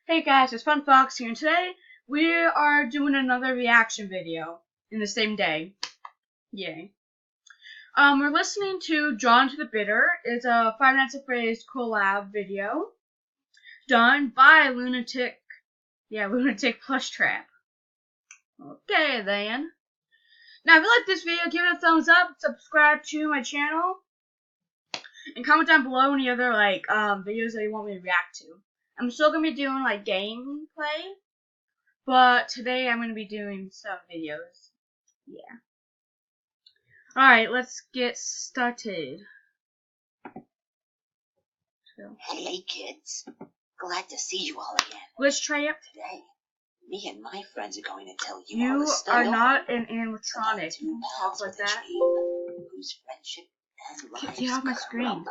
Hey guys, it's Fun Fox here, and today we are doing another reaction video in the same day. Yay. We're listening to Drawn to the Bitter. It's a Five Nights at Freddy's collab video done by Lunatic Plush Trap. Okay then. Now if you like this video, give it a thumbs up, subscribe to my channel, and comment down below any other videos that you want me to react to. I'm still gonna be doing gameplay, but today I'm gonna be doing some videos. Yeah. Alright, let's get started. Hey kids, glad to see you all again. Let's try it. Today, me and my friends are going to tell you all the stuff. You are not an animatronic. You talk like that. Whose friendship and lives get off my screen.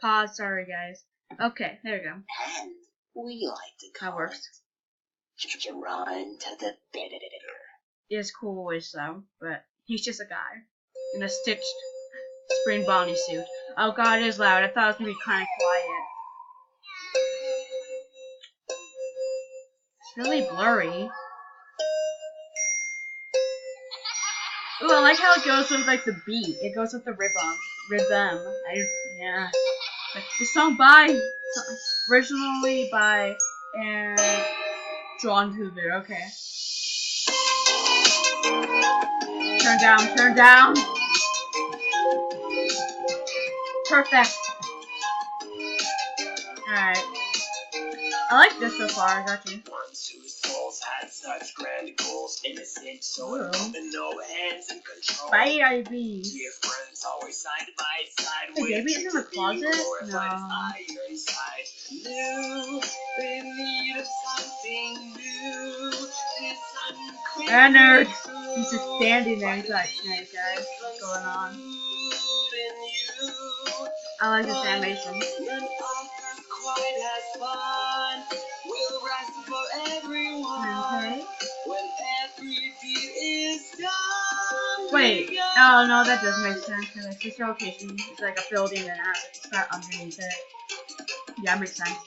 Pause, sorry guys. Okay, there we go. And we like to call it Drawn to the Bitter. He has cool voice though, but he's just a guy in a stitched spring Bonnie suit. Oh god, it is loud. I thought it was gonna be kind of quiet. It's really blurry. Ooh, I like how it goes with the beat. It goes with the rhythm. Yeah. The song originally by and Drawn to the Bitter. Okay. Turn down. Perfect. Alright. I like this so far, got you. Ones whose souls had such grand goals, innocent, so open, no hands in control. Baby. Dear friends, always side by side. Hey, baby, is in the closet? No. New, in need of something new. Nerd. He's just standing there. He's like, hey guys, what's going on? I like this animation. Okay. Wait, oh no, that does make sense. Because this location is like a building and it has to start underneath it. Yeah, it makes sense.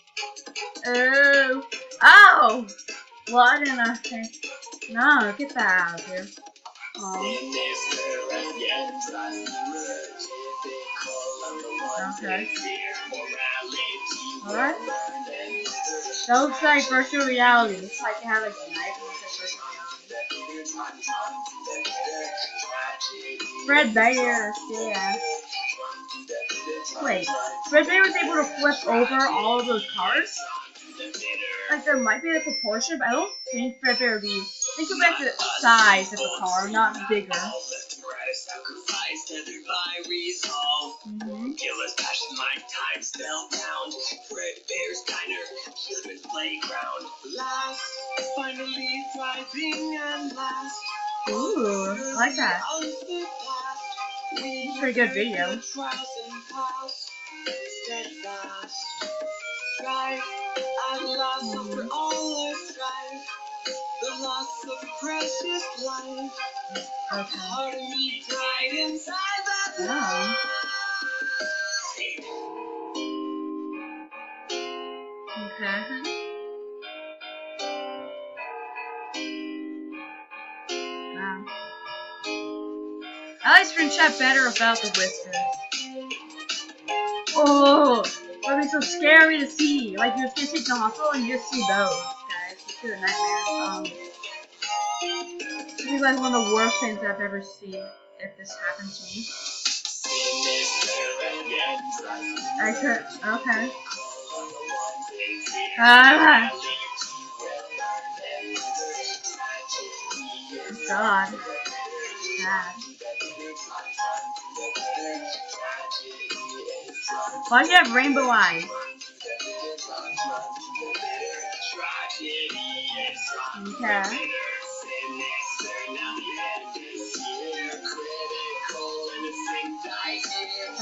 Oh! Oh! What in a thing? No, get that out of here. Oh. Okay. Alright. That looks like virtual reality. It's like you have a knife and it's like virtual reality. Fredbear, yeah. Wait, Fredbear was able to flip over all of those cars? Like there might be a proportion, but I don't think Fredbear would be. Think about the size of the car, not bigger. Killer's passion like time spellbound. Fredbear's diner, children's playground. Last, finally thriving and last. Ooh, I like that. Pretty good video. Strife at last after all our strife. The loss of a precious life. Okay. Part of me died inside that life. Okay. Wow. I like Screenshot better without the whiskers. Oh, that would be so scary to see. Like you're just in the hospital and you just see those guys. It's a nightmare. This is like one of the worst things I've ever seen. If this happened to me. I could. Okay. God. Bad. Why do you have rainbow eyes? Okay.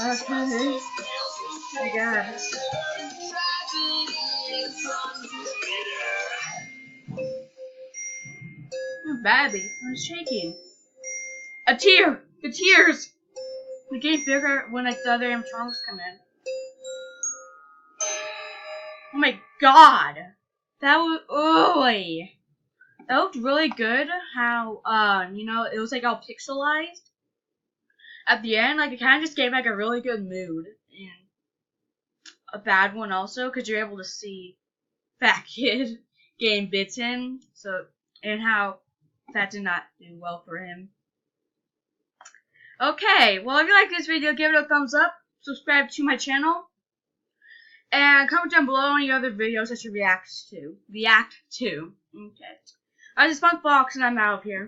Okay. Oh my god. Oh, baby, I'm shaking. A tear! The tears! They get bigger when the other animatronics come in. Oh my god! That was that looked really good. How you know, it was like all pixelized at the end. Like it kind of just gave like a really good mood, and a bad one also because you're able to see Fat Kid getting bitten. So and how that did not do well for him. Okay, well if you like this video, give it a thumbs up, subscribe to my channel, and comment down below any other videos that you react to. Okay. I'm Spunk Fox, and I'm out of here.